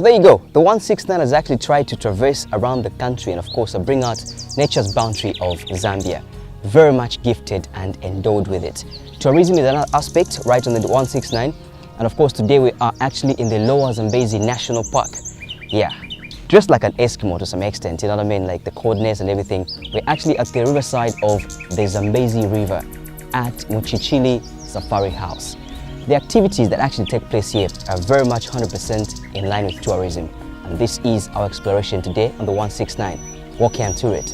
there you go. The 169 has actually tried to traverse around the country and of course bring out nature's boundary of Zambia. Very much gifted and endowed with it. Tourism is another aspect right on the 169, and of course today we are actually in the Lower Zambezi National Park. Yeah, just like an Eskimo to some extent, you know what I mean, like the coordinates and everything. We're actually at the riverside of the Zambezi River at Muchichili Safari House. The activities that actually take place here are very much 100% in line with tourism, and this is our exploration today on the 169. Walk and tour it.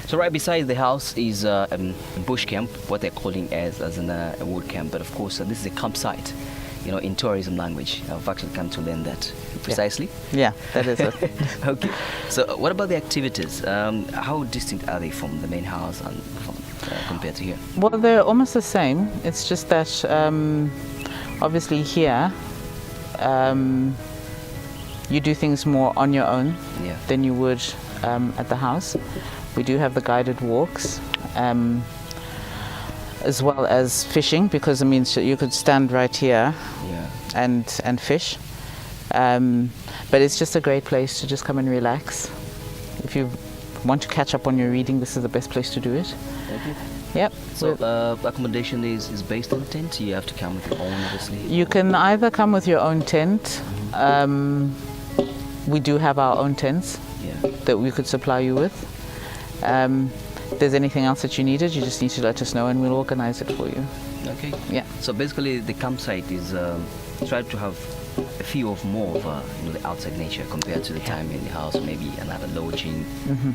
So right beside the house is a bush camp, what they're calling as a wood camp. But of course, this is a campsite, you know, in tourism language. I've actually come to learn that precisely. Yeah, that is it. Okay. So what about the activities? How distinct are they from the main house and from, compared to here? Well, they're almost the same. It's just that obviously here you do things more on your own than you would at the house. We do have the guided walks, as well as fishing, because it means you could stand right here and fish. But it's just a great place to just come and relax. If you want to catch up on your reading, this is the best place to do it. Okay. Yep. So accommodation is based on tent? You have to come with your own, obviously? You can either come with your own tent. We do have our own tents that we could supply you with. If there's anything else that you needed, you just need to let us know and we'll organize it for you. Okay. Yeah. So basically the campsite is try to have a feel of more of you know, the outside nature compared to the time in the house, maybe another lodging,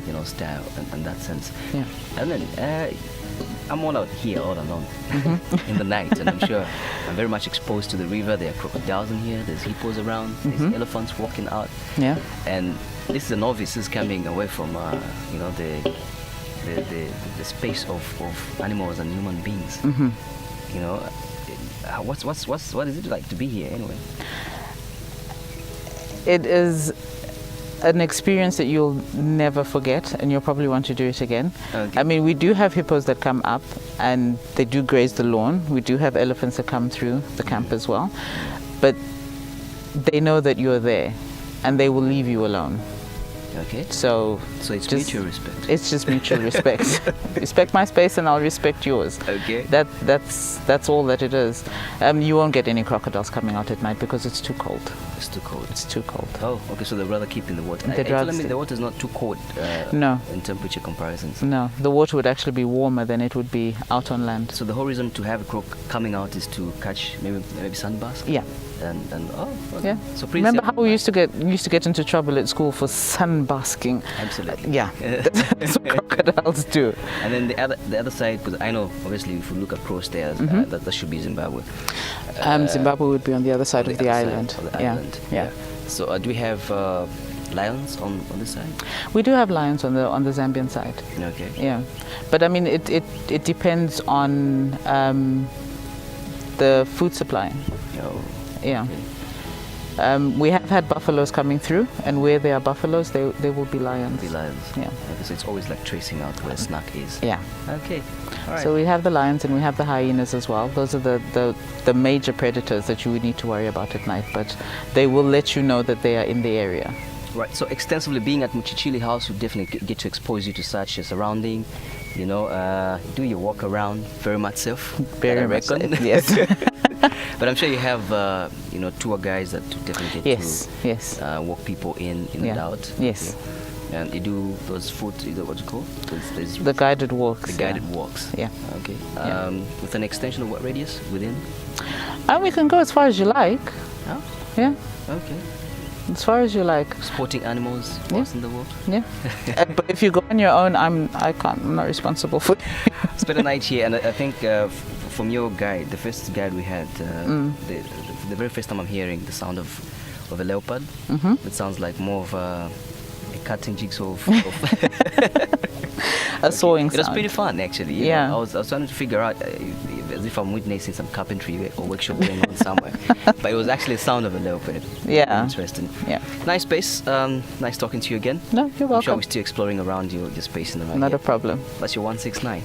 you know, style and that sense. Yeah. And then I'm all out here all alone in the night, and I'm sure I'm very much exposed to the river. There are crocodiles in here, there's hippos around, there's elephants walking out. Yeah. And this is a novice who's coming away from you know, the space of animals and human beings. You know, what is it like to be here anyway? It is an experience that you'll never forget, and you'll probably want to do it again. Okay. I mean, we do have hippos that come up and they do graze the lawn. We do have elephants that come through the camp as well, but they know that you're there and they will leave you alone. Okay. So it's mutual respect. It's just mutual respect. Respect my space and I'll respect yours. Okay. That's all that it is. You won't get any crocodiles coming out at night because it's too cold. It's too cold. It's too cold. Oh, okay. So they'd rather keep in the water. The water is not too cold. No. In temperature comparisons. No, the water would actually be warmer than it would be out on land. So the whole reason to have a croc coming out is to catch maybe sunbask. Yeah. And oh, okay. Yeah. So remember how we used to get into trouble at school for sunbasking? Absolutely. Yeah. That's what crocodiles do. And then the other side, because I know obviously if you look across there, that should be Zimbabwe. Zimbabwe would be on the other side of the island. Yeah. So do we have lions on this side? We do have lions on the Zambian side. Okay. Yeah, but I mean it depends on the food supply. Oh. Yeah. Okay. We have had buffaloes coming through, and where there are buffaloes, there will be lions. Yeah. Okay, so it's always like tracing out where a snack is. Yeah. Okay. All right. So we have the lions and we have the hyenas as well. Those are the major predators that you would need to worry about at night, but they will let you know that they are in the area. Right. So extensively being at Muchichili House would definitely get to expose you to such a surrounding. You know, do your walk around very much safe. Very much safe. Yes. But I'm sure you have, you know, tour guides that definitely get to walk people in and out. Yes. Okay. And you do those food, what's it called? The guided walks. The guided walks. Yeah. Okay. With an extension of what radius within? We can go as far as you like. Oh. Yeah. Okay. as far as you like. Sporting animals once in the world. Yeah. But if you go on your own, I'm not responsible for it. Spent a night here, and I think from your guide, the first guide we had, the very first time I'm hearing the sound of a leopard, it sounds like more of a cutting jigsaw of a sawing sound. It was sound. pretty fun, actually. You Yeah. know, I was trying to figure out as if I'm witnessing some carpentry or workshop going on somewhere, but it was actually the sound of a leopard. Yeah. Interesting. Yeah. Nice space. Nice talking to you again. No, you're I'm sure welcome. we're still exploring around your space in the right Not here. a problem. That's your 169.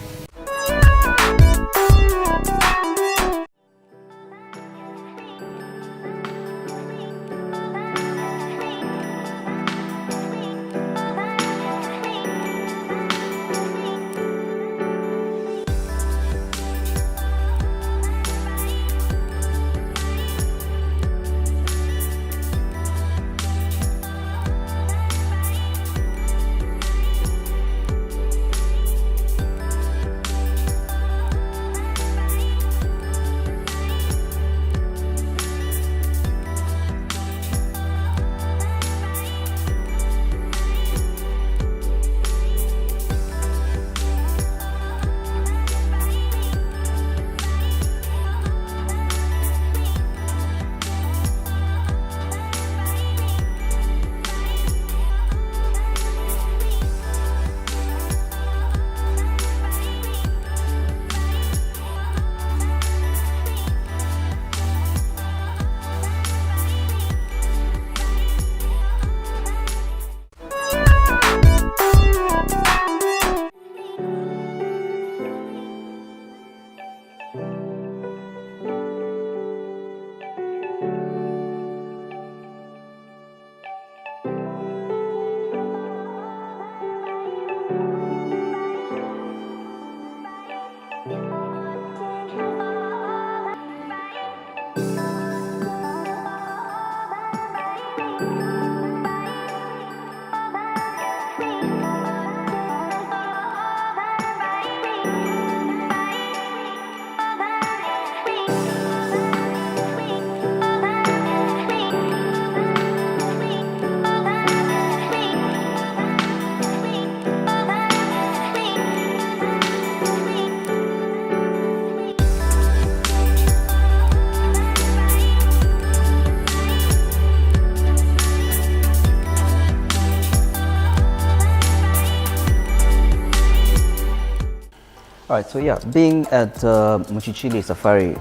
All right, so yeah, being at Muchichili Safari,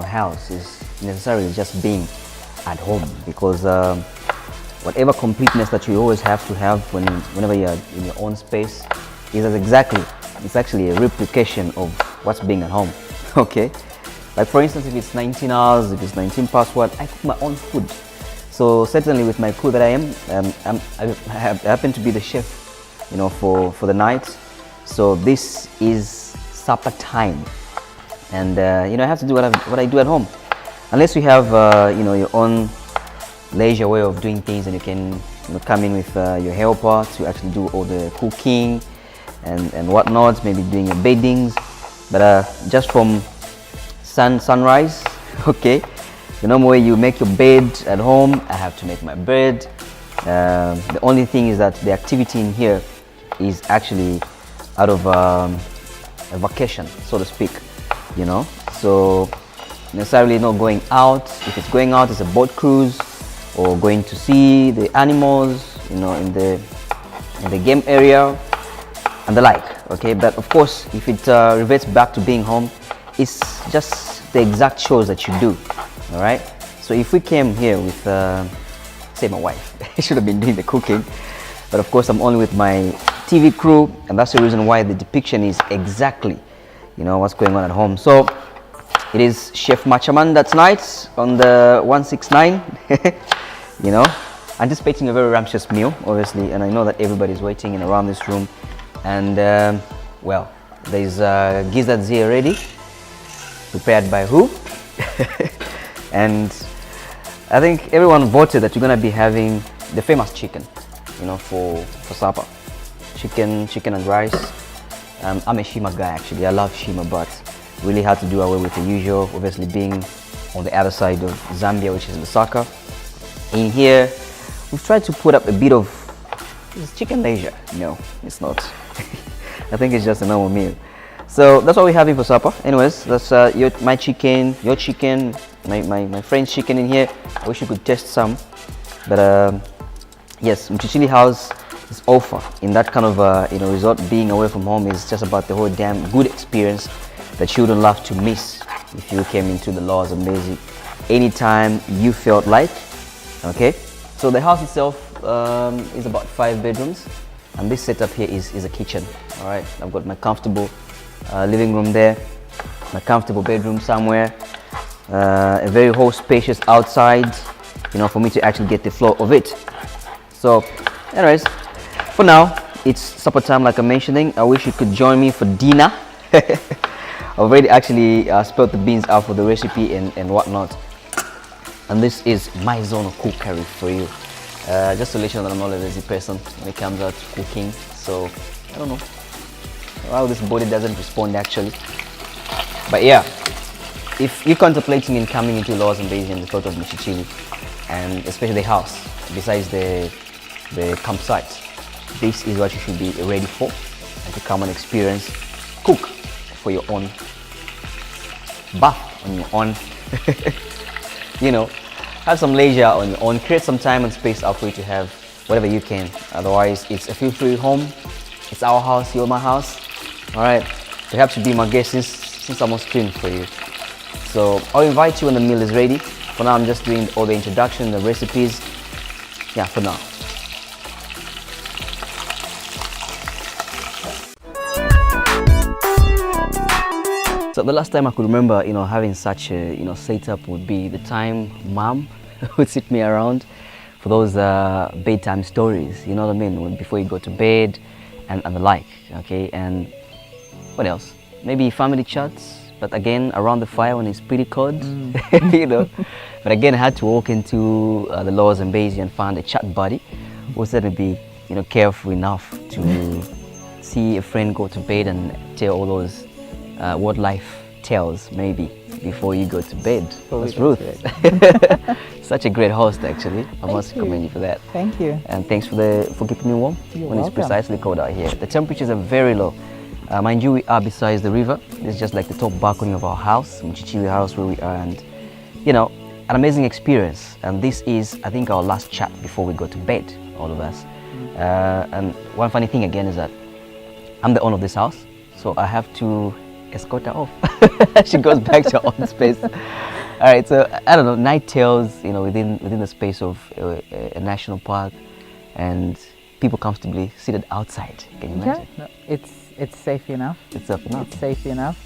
house is necessarily just being at home, because whatever completeness that you always have to have whenever you're in your own space it's actually a replication of what's being at home. Okay, like for instance, if it's 19 hours, if it's 19 past what, I cook my own food. So certainly with my crew that I am, I happen to be the chef, for the night. So this is supper time, and I have to do what I do at home, unless you have your own leisure way of doing things, and you can come in with your helper to actually do all the cooking and whatnot, maybe doing your beddings. But just from sunrise, okay, the normal way you make your bed at home, I have to make my bed. The only thing is that the activity in here is actually out of a vacation, so to speak, so necessarily not going out. If it's going out, it's a boat cruise or going to see the animals, in the game area and the like. Okay, but of course, if it reverts back to being home, it's just the exact chores that you do. All right, so if we came here with say my wife, I should have been doing the cooking, but of course I'm only with my TV crew, and that's the reason why the depiction is exactly what's going on at home. So it is Chef Machaman that night on the 169 anticipating a very ramshackle meal, obviously, and I know that everybody's waiting in around this room. And well, there's gizzards here already, prepared by who? And I think everyone voted that you're gonna be having the famous chicken, for supper. Chicken and rice. I'm a Shima guy, actually. I love Shima, but really had to do away with the usual, obviously being on the other side of Zambia, which is Lusaka. In here, we've tried to put up a bit of, is chicken leisure? No, it's not. I think it's just a normal meal. So that's what we're having for supper. Anyways, that's my chicken, your chicken, my friend's chicken in here. I wish you could test some. But yes, Muchichili house is offer in that kind of resort. Being away from home is just about the whole damn good experience that you wouldn't love to miss if you came into the Lower Zambezi anytime you felt like. Okay, so the house itself is about 5 bedrooms, and this setup here is a kitchen. All right, I've got my comfortable living room there, my comfortable bedroom somewhere, a very whole spacious outside, for me to actually get the flow of it. So anyways, for now it's supper time. Like I'm mentioning, I wish you could join me for dinner. I've already actually spilled the beans out for the recipe and whatnot, and this is my zone of cookery for you. Just to let you know that I'm not a lazy person when it comes out to cooking, so I don't know how this body doesn't respond actually. But yeah, if you're contemplating in coming into Lower Zambezi and the thought of Muchichili, and especially the house, besides the campsite, this is what you should be ready for, and to come and experience, cook for your own, bath on your own, have some leisure on your own, create some time and space out for you to have whatever you can. Otherwise, it's a feel-free home. It's our house, you're my house. All right, perhaps you'll be my guest since I'm on screen for you. So I'll invite you when the meal is ready. For now, I'm just doing all the introduction, the recipes. Yeah, for now. So the last time I could remember, having such a, setup would be the time Mom would sit me around for those bedtime stories. You know what I mean? Before you go to bed and the like. Okay, and what else? Maybe family chats. But again, around the fire when it's pretty cold, But again, I had to walk into the Lower Zambezi and find a chat buddy who said to be, careful enough to see a friend go to bed and tell all those what life tells, maybe, before you go to bed. That's Ruth. Such a great host, actually. I must commend you for that. Thank you. And thanks for keeping me warm when it's precisely cold out here. The temperatures are very low. Mind you, we are beside the river. This is just like the top balcony of our house, Muchichili house, where we are, and an amazing experience. And this is, I think, our last chat before we go to bed, all of us. And one funny thing again is that I'm the owner of this house, so I have to escort her off. She goes back to her own space. All right, so I don't know, night tales, within the space of a national park, and people comfortably seated outside. Can you imagine? Yeah, no, it's safe enough. It's safe enough. It's safe enough.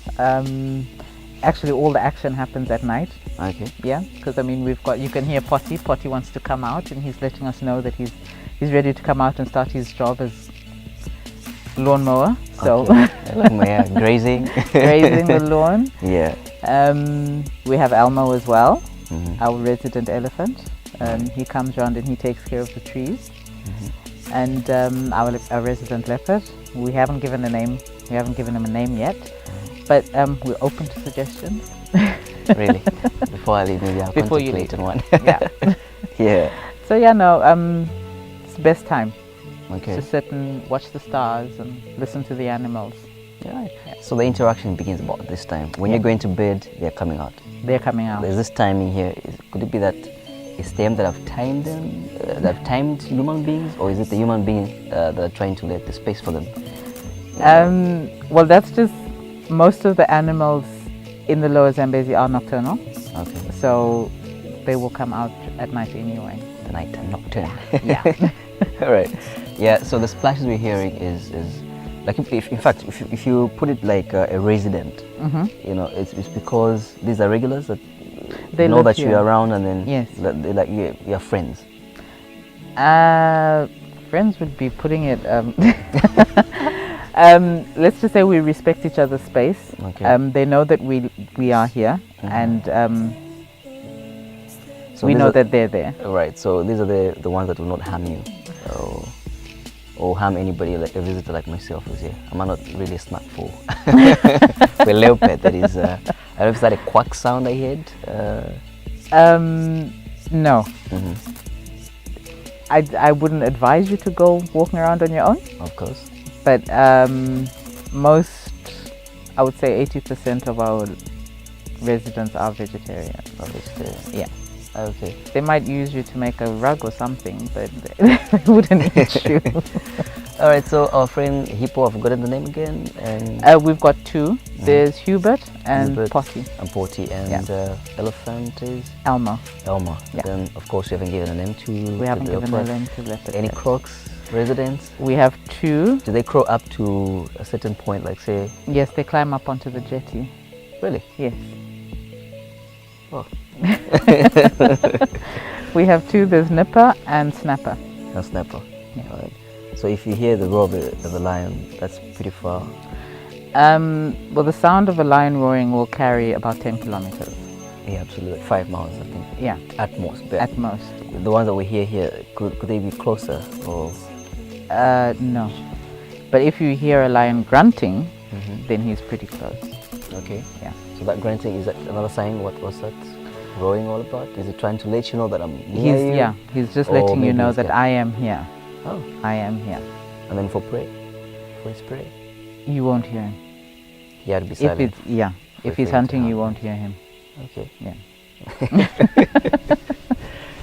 Actually, all the action happens at night. Okay. Yeah, because you can hear Potty. Potty wants to come out, and he's letting us know that he's ready to come out and start his job as lawnmower. So okay. Grazing the lawn. Yeah. We have Elmo as well, our resident elephant. He comes around and he takes care of the trees. And our resident leopard. We haven't given a name. We haven't given him a name yet, but we're open to suggestions. Really? Before I leave, maybe I'll contemplate on one. Yeah. Yeah. So yeah, no. It's the best time. Okay. To sit and watch the stars and listen to the animals. Yeah. So the interaction begins about this time. When you're going to bed, they're coming out. They're coming out. There's this timing here. Could it be that it's them that have timed them, that have timed human beings, or is it the human beings that are trying to let the space for them? Well, that's just, most of the animals in the Lower Zambezi are nocturnal. Okay. So they will come out at night anyway. The nighttime nocturne. Yeah. All right. Yeah. So the splashes we're hearing is like, if you put it like a resident, it's because these are regulars that they know that you're around, and then yes, they're like you're friends. Friends would be putting it. Let's just say we respect each other's space. Okay. They know that we are here, and so we know that they're there. Right. So these are the ones that will not harm you, or harm anybody, like a visitor like myself who's here. I'm not really a smart fool. The leopard, that is. I don't know if that a quack sound I heard. No. I wouldn't advise you to go walking around on your own, Of course. but most, I would say 80% of our residents are vegetarian. Not vegetarian. Yeah. Okay. They might use you to make a rug or something, but they wouldn't eat you. All right. So our friend Hippo, I've forgotten the name again, and We've got two. There's Hubert and Hubert. Potty. and Porty, and elephant is Elmo. Elma. Yeah. Then of course we haven't given a name to. We haven't the given a leopard. name to leopard. Any yet. crocs residents? We have two. Do they crow up to a certain point, like say? Yes, they climb up onto the jetty. Really? Yes. Oh. We have two. There's Nipper and Snapper. A snapper. Yeah. All right. So if you hear the roar of the lion, that's pretty far. Well, the sound of a lion roaring will carry about 10 kilometers. Yeah, absolutely. 5 miles, I think. Yeah, At most. But at most. the ones that we hear here, could they be closer or? No. But if you hear a lion grunting, Mhm. then he's pretty close. Okay. Yeah. So that grunting, is that another sign? What was that roaring all about? Is it trying to let you know that I'm near you? He's just Or letting you maybe know he's that got- I am here. Oh. I am here. And then for prey, for his prey, You won't hear him. he had to be If silent. it's if he's Prefer to hunting, you hunt. won't hear him. Okay. Yeah.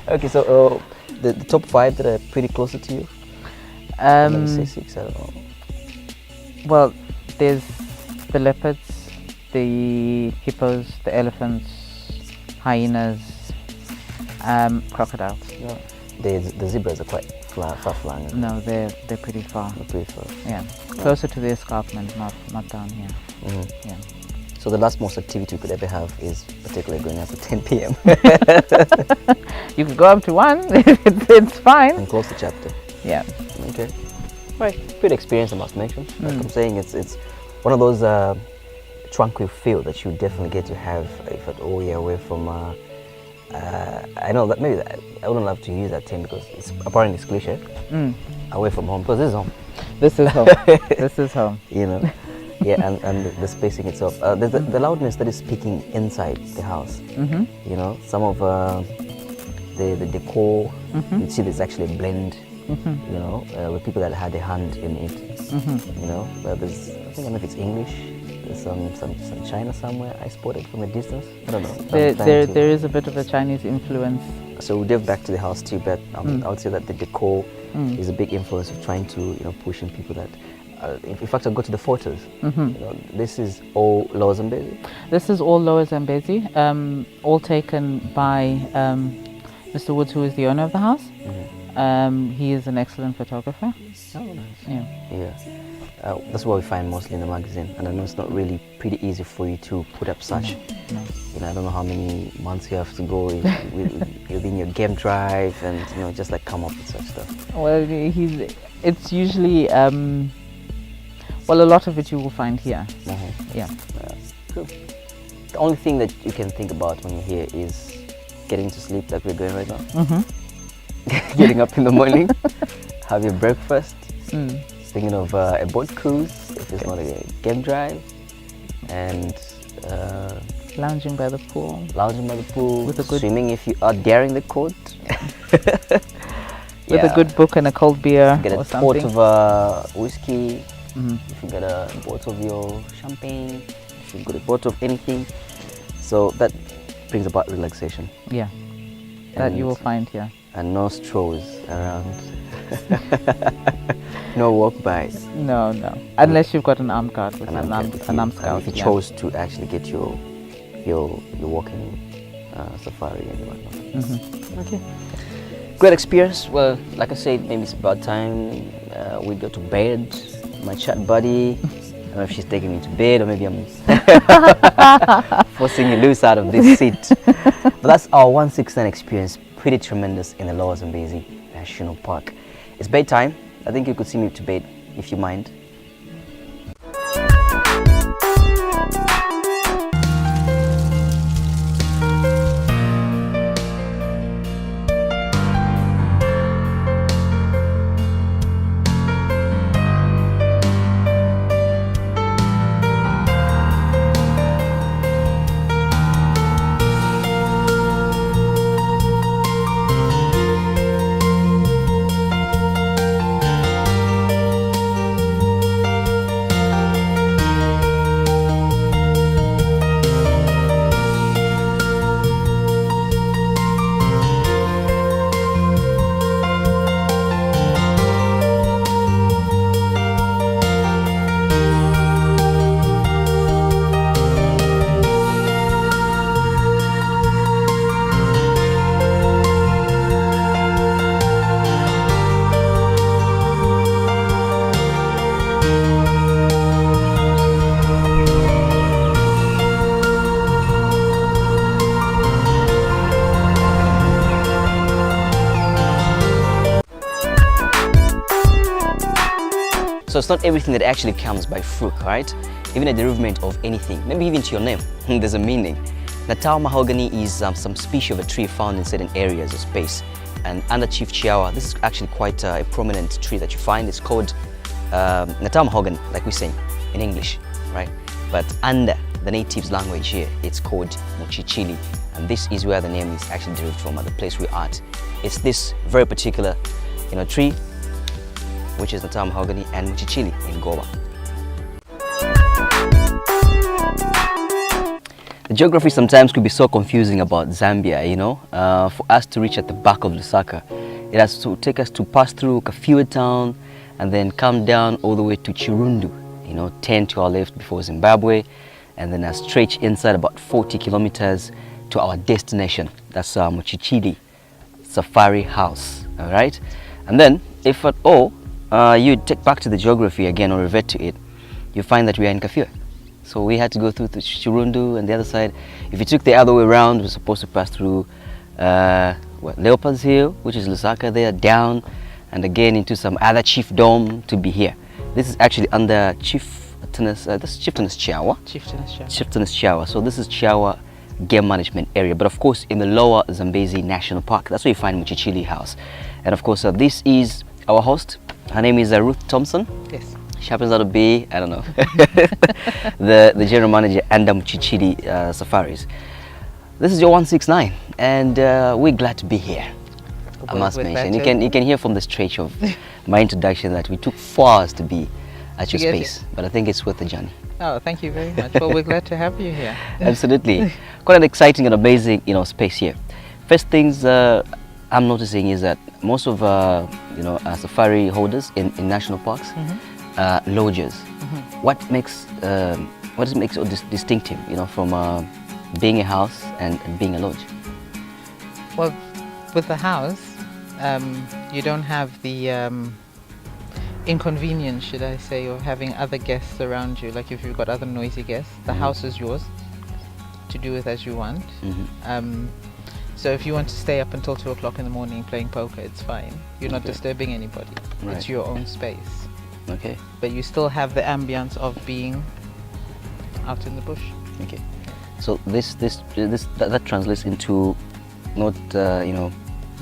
Okay. So the top 5 that are pretty closer to you. Let me say 6. I don't know. Well, there's the leopards, the hippos, the elephants, hyenas, crocodiles. Yeah. The zebras are quite far flung. No, they're pretty far. They're pretty far. Yeah, closer to the escarpment, not down here. Mhm. Yeah. So the last most activity we could ever have is particularly going after 10 p.m. You could go up to 1. it's fine. and close the chapter. Yeah. Okay. Right. Pretty experience, I must mention. Like Mm. I'm saying, it's one of those tranquil feel that you definitely get to have if at all you're away from. I know that maybe I wouldn't love to use that term because it's apparently it's cliche. Mm. Away from home, because this is home. This is home. This is home. You know. Yeah, and the spacing itself. There's the loudness that is speaking inside the house. Mm-hmm. You know, some of the decor. Mhm. You see, there's actually a blend. Mm-hmm. You know, with people that had a hand in it. Mm-hmm. You know, there's I don't know if it's English. There's some China somewhere. I spotted from a distance. I don't know. There is a bit of a Chinese influence. So we'll dive back to the house too, but I would say that the decor Mm. is a big influence of trying to push in people that. In fact, I go to the photos. Mm-hmm. You know, this is all Lower Zambezi. This is all Lower Zambezi, all taken by Mr. Woods, who is the owner of the house. Mm-hmm. He is an excellent photographer. Oh, nice. Yeah. Yeah. That's what we find mostly in the magazine, and I know it's not really pretty easy for you to put up such. No. You know, I don't know how many months you have to go within your game drive, and just like come up with such stuff. Well, it's usually well, a lot of it you will find here. Yeah. Cool. The only thing that you can think about when you're here is getting to sleep, like we're going right now. Mm-hmm. Getting up in the morning, have your breakfast, Mm. thinking of a boat cruise if it's not a game drive, and Lounging by the pool. lounging by the pool, With a good- swimming if you are daring the cold. With a good book and a cold beer Get a or quart something. of whiskey, Mhm. if you get a bottle of your champagne, if you got a bottle of anything. So that brings about relaxation. Yeah, that you And- will find here. And no strolls around. No walk-bys. No, unless you've got an armed guard with And an I'm armed, good with an you. armed And scout. if you yeah. chose to actually get your walking safari and whatnot. Mhm. Okay. Great experience. Well, like I said, maybe it's about time we go to bed. My chat buddy. I don't know if she's taking me to bed or maybe I'm forcing you loose out of this seat. But that's our 169 experience. Pretty tremendous in the Lower Zambezi National Park. It's bedtime. I think you could see me to bed if you mind. So it's not everything that actually comes by fluke, right? Even a derivation of anything, maybe even to your name, there's a meaning. Natal mahogany is some species of a tree found in certain areas of space. And under Chief Chiawa, this is actually quite a prominent tree that you find. It's called Natal mahogany, like we say in English, right? But under the natives' language here, it's called Muchichili. And this is where the name is actually derived from, at the place we're at. It's this very particular, tree, which is Natal mahogany, and Muchichili in Goba. The geography sometimes could be so confusing about Zambia, for us to reach at the back of Lusaka, it has to take us to pass through Kafue town and then come down all the way to Chirundu, 10 to our left before Zimbabwe, and then a stretch inside about 40 kilometers to our destination. That's Muchichili Safari House, all right? And then, if at all, you take back to the geography again or revert to it, you find that we are in Kafue. So we had to go through to Chirundu and the other side. If you took the other way around, we're supposed to pass through Leopards Hill, which is Lusaka there, down, and again into some other chiefdom to be here. This is actually under Chieftainess Chiawa. Chieftainess Chiawa. So this is Chiawa Game Management Area, but of course in the lower Zambezi National Park. That's where you find Muchichili House. And of course this is our host. Her name is Ruth Thompson. Yes. She happens to be, I don't know, the general manager under Muchichili Safaris. This is your 169, and we're glad to be here. I must mention, you can hear from the stretch of my introduction that we took 4 hours to be at your space, but I think it's worth the journey. Oh, thank you very much. Well, we're glad to have you here. Absolutely, quite an exciting and amazing, space here. First things I'm noticing is that most of safari holders in national parks, lodges. What does it make so distinctive, from being a house and being a lodge? Well, with the house, you don't have the inconvenience, should I say, of having other guests around you. Like if you've got other noisy guests, the house is yours to do with as you want. So if you want to stay up until 2 o'clock in the morning playing poker, it's fine. You're not disturbing anybody. Right. It's your own space. Okay. But you still have the ambience of being out in the bush. Okay. So that translates into not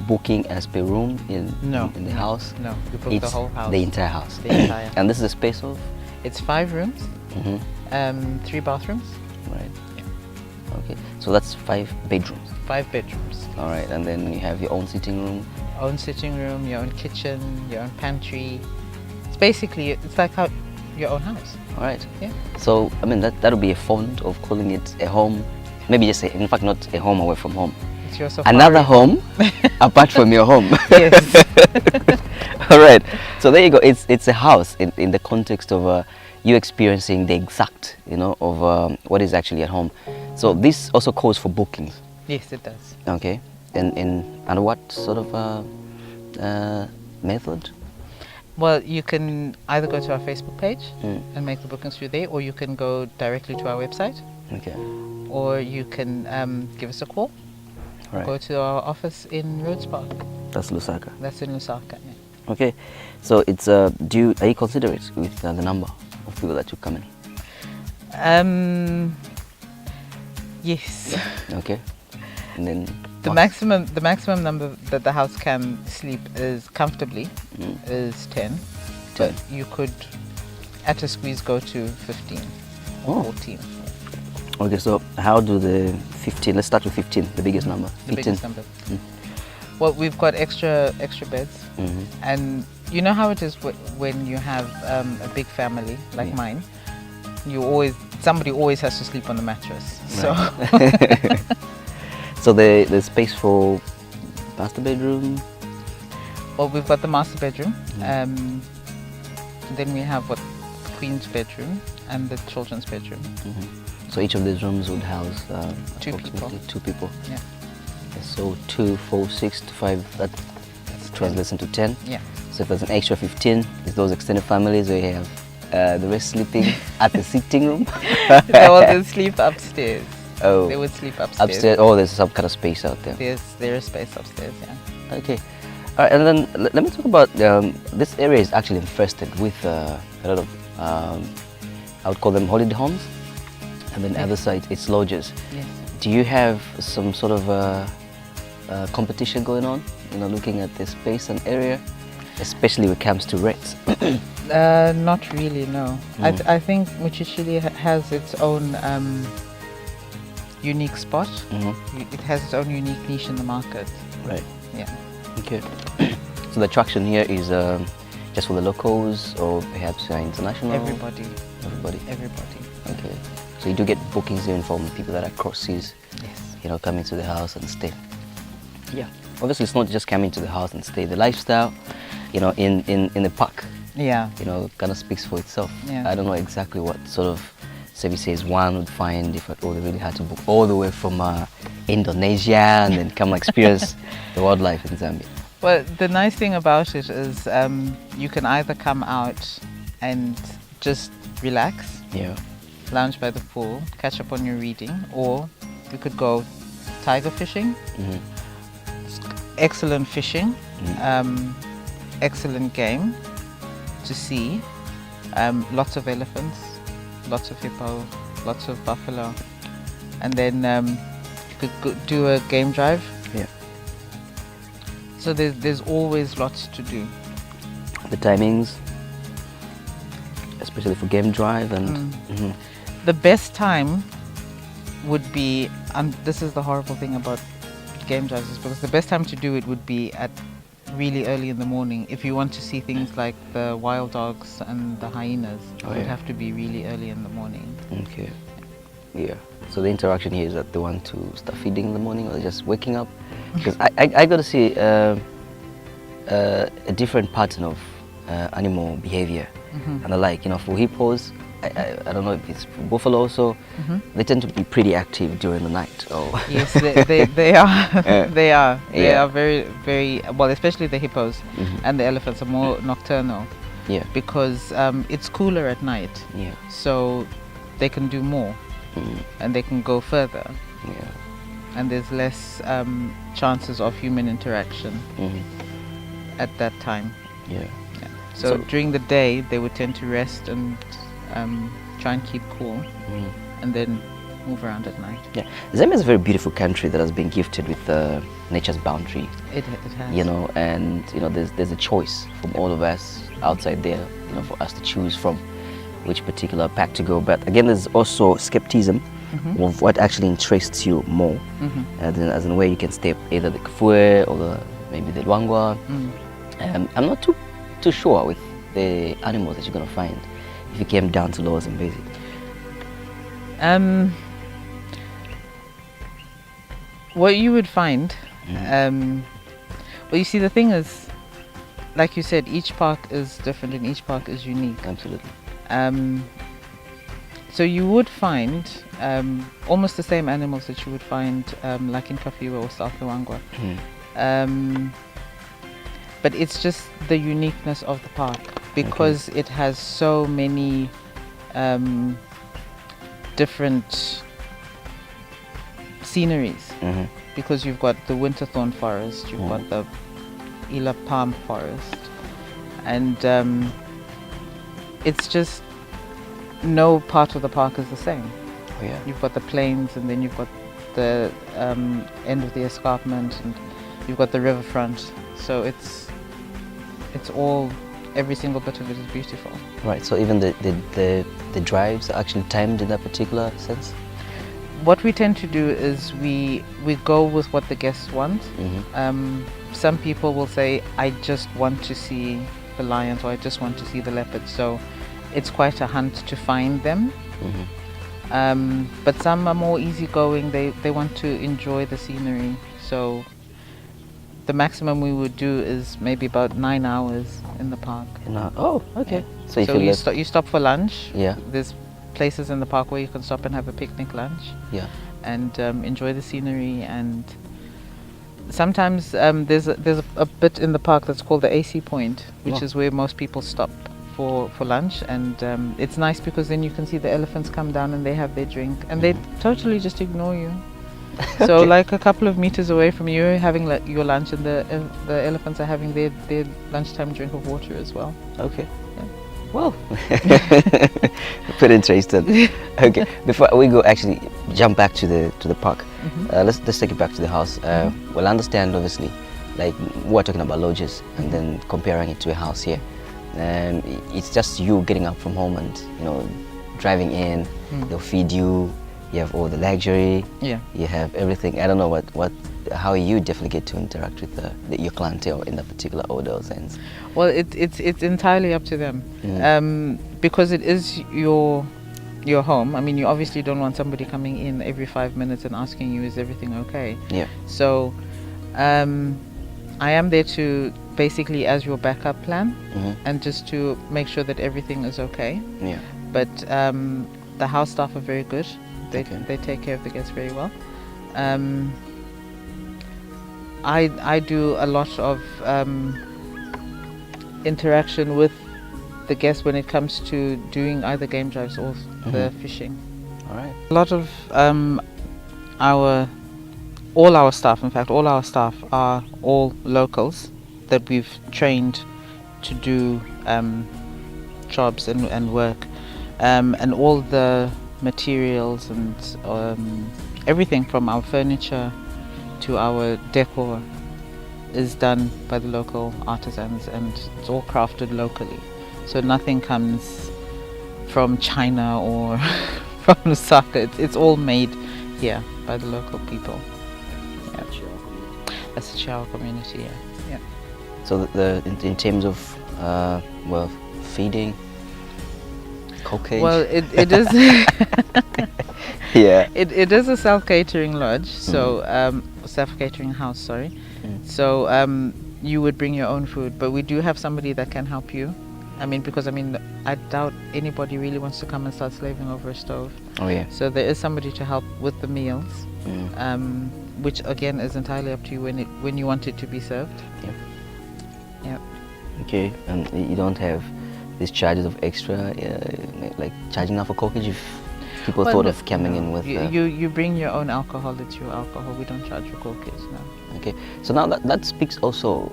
booking as per room in the house. No, you book the whole house. The entire house. The entire house. And this is a space of? It's 5 rooms, 3 bathrooms. Right. Yeah. Okay. So that's 5 bedrooms. 5 bedrooms. All right. And then you have your own sitting room. Own sitting room, your own kitchen, your own pantry. Basically, it's like your own house. All right. Yeah. So, I mean, that'll be a fond of calling it a home. Maybe just say, in fact, not a home away from home. It's your safari. Another home apart from your home. Yes. All right. So there you go. It's a house in the context of you experiencing the exact, of what is actually at home. So this also calls for bookings. Yes, it does. Okay. And what sort of method? Well, you can either go to our Facebook page and make the bookings through there, or you can go directly to our website. Okay. Or you can give us a call. Right. Go to our office in Rhodes Park. That's Lusaka. That's in Lusaka. Yeah. Okay. So it's are you considerate with the number of people that you come in? Yes. Okay. And then the maximum number that the house can sleep is comfortably is 10. But you could at a squeeze go to 15 or 14. Okay, so how do the 15, let's start with 15, the biggest number. The biggest number. Well, we've got extra beds, and you know how it is when you have a big family like mine, somebody always has to sleep on the mattress. Right. So so there's space for master bedroom? Well, we've got the master bedroom, then we have the queen's bedroom and the children's bedroom. So each of these rooms would house 2 people. 2 people. Yeah. So 2, 4, 6 to 5, that translates into 10. Yeah. So if there's an extra 15, it's those extended families where you have the rest sleeping at the sitting room. They sleep upstairs. Oh. They would sleep upstairs. Upstairs. Oh, there's some kind of space out there. There is space upstairs. Yeah. Okay. All right, and then let me talk about this area is actually infested with a lot of I would call them holiday homes, and then the other side it's lodges. Yes. Do you have some sort of competition going on? You know, looking at this space and area, especially when it comes to rates. Not really, no. I think Muchichili has its own unique spot. It has its own unique niche in the market. Right. Yeah. Okay. So the attraction here is just for the locals, or perhaps international? Everybody. Everybody. Everybody. Okay. So you do get bookings even from people that are across seas. Yes. You know, coming to the house and stay. Yeah. Obviously, it's not just coming to the house and stay. The lifestyle, you know, in the park. Yeah. You know, kind of speaks for itself. Yeah. I don't know exactly what sort of services one would find if at all they really had to book all the way from Indonesia and then come experience the wildlife in Zambia. Well, the nice thing about it is you can either come out and just relax, Yeah. lounge by the pool, catch up on your reading, or you could go tiger fishing. Excellent fishing, excellent game to see, lots of elephants, lots of hippo, lots of buffalo, and then you could do a game drive. Yeah. So there's always lots to do. The timings, especially for game drive and The best time would be, and this is the horrible thing about game drives, is because the best time to do it would be at really early in the morning. If you want to see things like the wild dogs and the hyenas, it would have to be really early in the morning. Okay. Yeah. So the interaction here is that they want to start feeding in the morning or just waking up? Because I got to see a different pattern of animal behavior and the like. You know, for hippos, I don't know if it's for buffalo also, they tend to be pretty active during the night. Oh. Yes, they are. They are. They are very, very, well, especially the hippos and the elephants are more nocturnal. Yeah. Because it's cooler at night. Yeah. So they can do more and they can go further. Yeah. And there's less chances of human interaction at that time. Yeah. So during the day, they would tend to rest and try and keep cool, and then move around at night. Yeah, Zambia is a very beautiful country that has been gifted with nature's boundary. It has. You know, and you know, there's a choice from all of us outside there. You know, for us to choose from which particular pack to go. But again, there's also skepticism of what actually interests you more, as in where you can stay, either the Kafue or maybe the Luangwa. I'm not too sure with the animals that you're gonna find if you came down to Lower Zambezi. What you would find, well, you see, the thing is, like you said, each park is different and each park is unique. Absolutely. So you would find almost the same animals that you would find like in Kafiwa or South Luangwa. But it's just the uniqueness of the park, because it has so many different sceneries. Because you've got the winterthorn forest, you've got the Ila palm forest, and it's just no part of the park is the same. Oh, yeah. You've got the plains, and then you've got the end of the escarpment, and you've got the riverfront. So it's all, every single bit of it is beautiful. Right. So even the drives are actually timed in that particular sense. What we tend to do is we go with what the guests want. Some people will say, I just want to see the lions, or I just want to see the leopards. So it's quite a hunt to find them. But some are more easygoing. They want to enjoy the scenery. So the maximum we would do is maybe about 9 hours in the park. Oh, okay. Yeah. So if you stop for lunch. Yeah. There's places in the park where you can stop and have a picnic lunch. Yeah. And enjoy the scenery. And sometimes there's a bit in the park that's called the AC point, which is where most people stop for lunch. And it's nice because then you can see the elephants come down and they have their drink, and they totally just ignore you. So like a couple of meters away from you, having your lunch, and the elephants are having their lunchtime drink of water as well. Okay. Yeah. Well, pretty interesting. Okay, before we go, actually jump back to the park. Let's take it back to the house. We'll understand, obviously, like we're talking about lodges and then comparing it to a house here. It's just you getting up from home and driving in. They'll feed you. You have all the luxury. Yeah. You have everything. I don't know how you definitely get to interact with your clientele in that particular order or sense. Well, it's entirely up to them, because it is your home. I mean, you obviously don't want somebody coming in every 5 minutes and asking you, is everything okay? Yeah. So, I am there to basically as your backup plan, and just to make sure that everything is okay. Yeah. But the house staff are very good. They take care of the guests very well. I do a lot of interaction with the guests when it comes to doing either game drives or the fishing. All right. A lot of all our staff, in fact, all our staff are all locals that we've trained to do jobs and work, and all the materials and everything from our furniture to our decor is done by the local artisans, and it's all crafted locally. So nothing comes from China or from Lusaka. It's all made here by the local people. Yeah. That's the Chiawa community, yeah. So in terms of feeding, cockage. Well, it is. Yeah. It is a self-catering lodge, so self-catering house. Sorry. So you would bring your own food, but we do have somebody that can help you. Because I doubt anybody really wants to come and start slaving over a stove. Oh yeah. So there is somebody to help with the meals, which again is entirely up to you when you want it to be served. Yeah. Yeah. Okay, and you don't have these charges of extra, like charging out for cockage if people thought of coming in with. You bring your own alcohol. It's your alcohol. We don't charge for cockage, no. Okay, so now that speaks also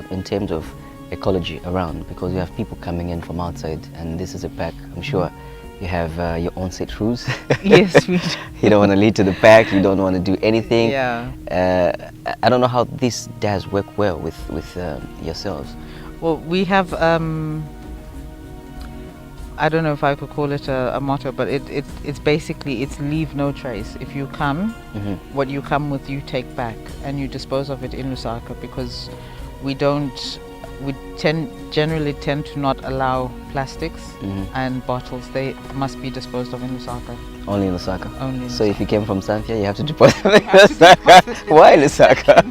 in terms of ecology around, because you have people coming in from outside, and this is a pack. I'm sure you have your own set rules. Yes, we do. You don't want to lead to the pack. You don't want to do anything. Yeah. I don't know how this does work well with yourselves. Well, we have. I don't know if I could call it a motto, but it's basically it's leave no trace. If you come, what you come with you take back, and you dispose of it in Lusaka, because we generally tend to not allow plastics and bottles. They must be disposed of in Lusaka. Only in Lusaka? Only in So Lusaka. if you came from Zambia, you have to deposit them in Lusaka. Why Lusaka?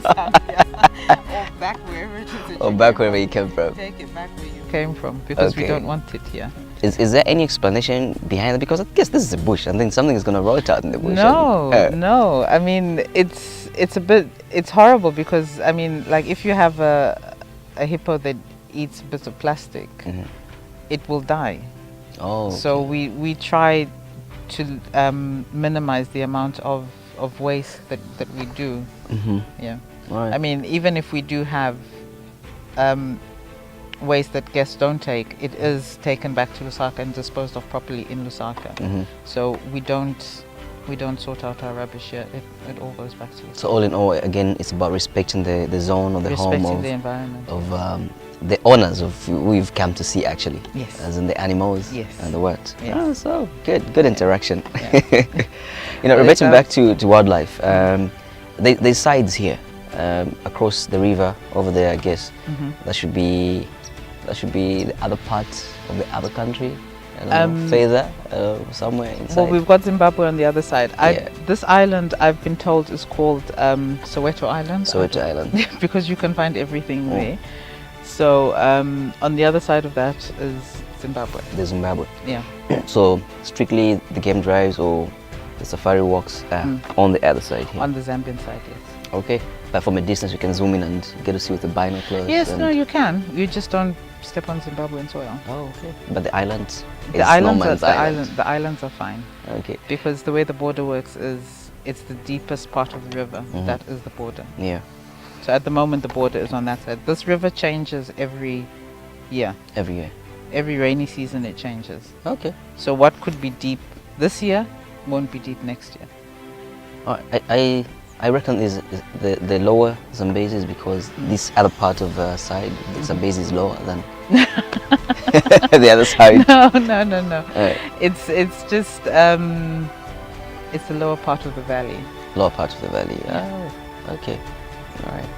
Or back wherever it is. Or back wherever you came from. Take it back where you came from, because we don't want it here. Is there any explanation behind it? Because I guess this is a bush, and then something is going to rot out in the bush. No. It's horrible, because like if you have a hippo that eats bits of plastic, it will die. Oh. So we try to minimize the amount of waste that we do. Yeah. Right. Even if we do have waste that guests don't take, it is taken back to Lusaka and disposed of properly in Lusaka. So we don't sort out our rubbish here. It all goes back to Lusaka. So all in all, again, it's about respecting the zone or the home respecting of the environment, of the owners of who we've come to see, actually. Yes. As in the animals. Yes. And the what. Yes. Oh, so good interaction. Yeah. Reverting back to wildlife, there's sides here across the river over there, I guess. That should be the other part of the other country. I don't know, further, somewhere inside. Well, we've got Zimbabwe on the other side. This island, I've been told, is called Soweto Island. Soweto Island. Because you can find everything there. So on the other side of that is Zimbabwe. The Zimbabwe. Yeah. So strictly the game drives or the safari walks on the other side here. On the Zambian side, yes. Okay. But from a distance you can zoom in and get to see with the binoculars. Yes, no, you can. You just don't step on Zimbabwean soil. Oh, okay. But the islands, the islands are fine. Okay. Because the way the border works is it's the deepest part of the river. That is the border. Yeah. So at the moment, the border is on that side. This river changes every year. Every year. Every rainy season, it changes. Okay. So what could be deep this year won't be deep next year. I reckon is the lower Zambezi is because this other part of the side, the Zambezi is lower than the other side. No. It's just it's the lower part of the valley. Lower part of the valley. Yeah. Oh, okay. All right.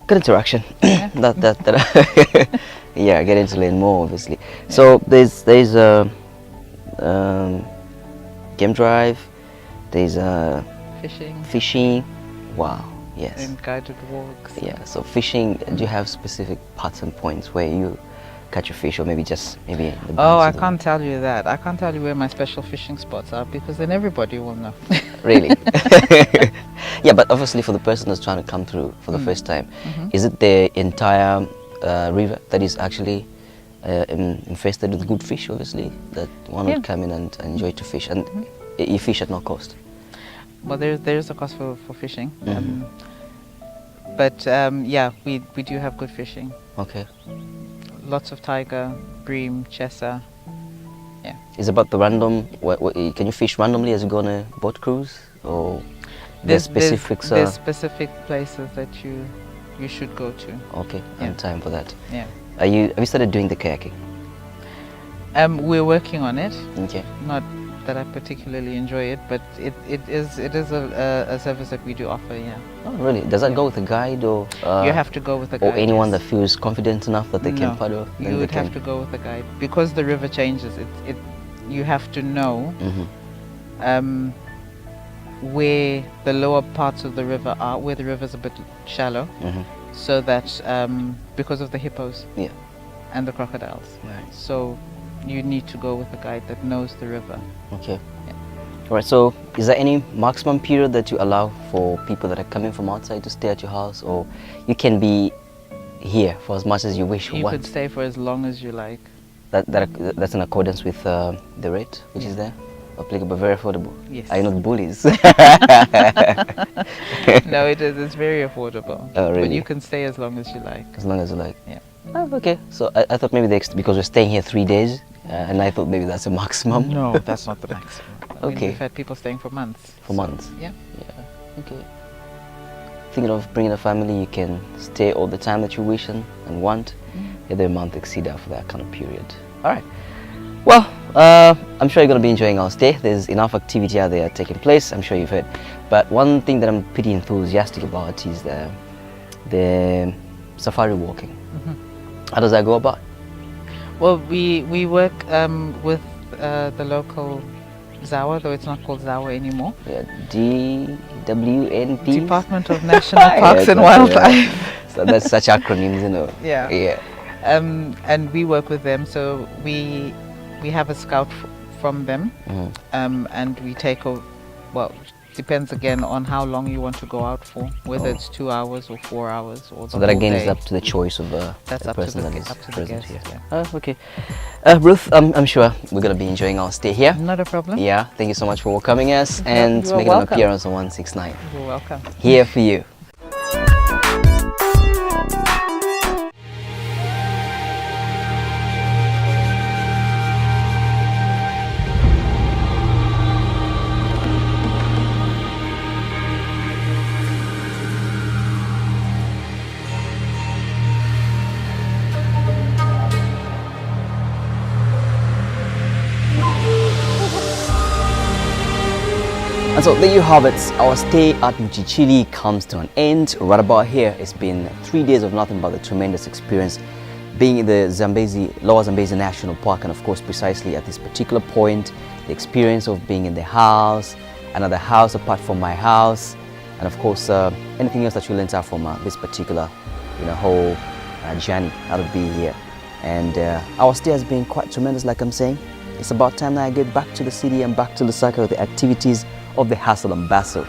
Good interaction. Yeah. that yeah, getting to learn more obviously. Yeah. So there's a game drive. There's fishing. Wow. Yes. And guided walks. Yeah. So fishing. Do you have specific pattern points where you catch a fish, or maybe the Oh, I can't tell you that. I can't tell you where my special fishing spots are, because then everybody will know. Really? Yeah, but obviously for the person that's trying to come through for the first time, is it the entire river that is actually infested with good fish, obviously, that one would come in and enjoy to fish, and you fish at no cost? Well, there's a cost for fishing, but yeah, we do have good fishing. Okay. Lots of tiger, bream, chesa. Yeah. Is about the random? Can you fish randomly as you go on a boat cruise, or there's specific places that you should go to. Okay, and time for that. Yeah. Have you started doing the kayaking? We're working on it. Okay. Not that I particularly enjoy it, but it is a service that we do offer. Yeah. Oh, really? Does that go with a guide, or you have to go with a guide? Or anyone that feels confident enough that they can paddle? You would have to go with a guide, because the river changes. You have to know where the lower parts of the river are, where the river's a bit shallow, so that because of the hippos and the crocodiles. Right. So you need to go with a guide that knows the river. Okay. Yeah. All right. So is there any maximum period that you allow for people that are coming from outside to stay at your house, or you can be here for as much as you wish? You could stay for as long as you like. That's in accordance with the rate which is there? Applicable, very affordable. Yes. Are you not bullies? No, it is. It's very affordable. Oh, really? But you can stay as long as you like. As long as you like. Yeah. Oh, okay. So I thought maybe because we're staying here 3 days, and I thought maybe that's a maximum. No, that's not the maximum. I mean, Okay. we've had people staying for months. For months. Yeah. Yeah. Okay. Thinking of bringing a family, you can stay all the time that you wish and want. Either a month exceed after that kind of period. All right. Well, I'm sure you're going to be enjoying our stay. There's enough activity out there taking place. I'm sure you've heard. But one thing that I'm pretty enthusiastic about is the safari walking. How does that go about? Well, we work with the local ZAWA, though it's not called ZAWA anymore. Yeah, DWNP? Department of National Parks and Wildlife. So that's such acronyms, you know. Yeah. Yeah. And we work with them, so we have a scout from them, and we take over. Well, depends again on how long you want to go out for, whether it's 2 hours or 4 hours or so that again is up to the choice of the person that is present here. Yeah. Okay. Ruth, I'm sure we're going to be enjoying our stay here. Not a problem. Yeah, thank you so much for welcoming us and making an appearance on 169. You're welcome. Here for you. And so there you have it, our stay at Muchichili comes to an end. Right about here, it's been 3 days of nothing but the tremendous experience being in the Lower Zambezi National Park, and of course precisely at this particular point, the experience of being in the house, another house apart from my house, and of course anything else that you learned out from this particular whole journey, how to be here. And our stay has been quite tremendous, like I'm saying. It's about time that I get back to the city and back to the cycle of the activities of the hustle and bustle.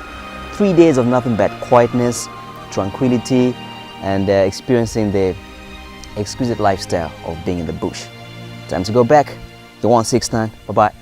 3 days of nothing but quietness, tranquility, and experiencing the exquisite lifestyle of being in the bush. Time to go back. The 169. Bye-bye.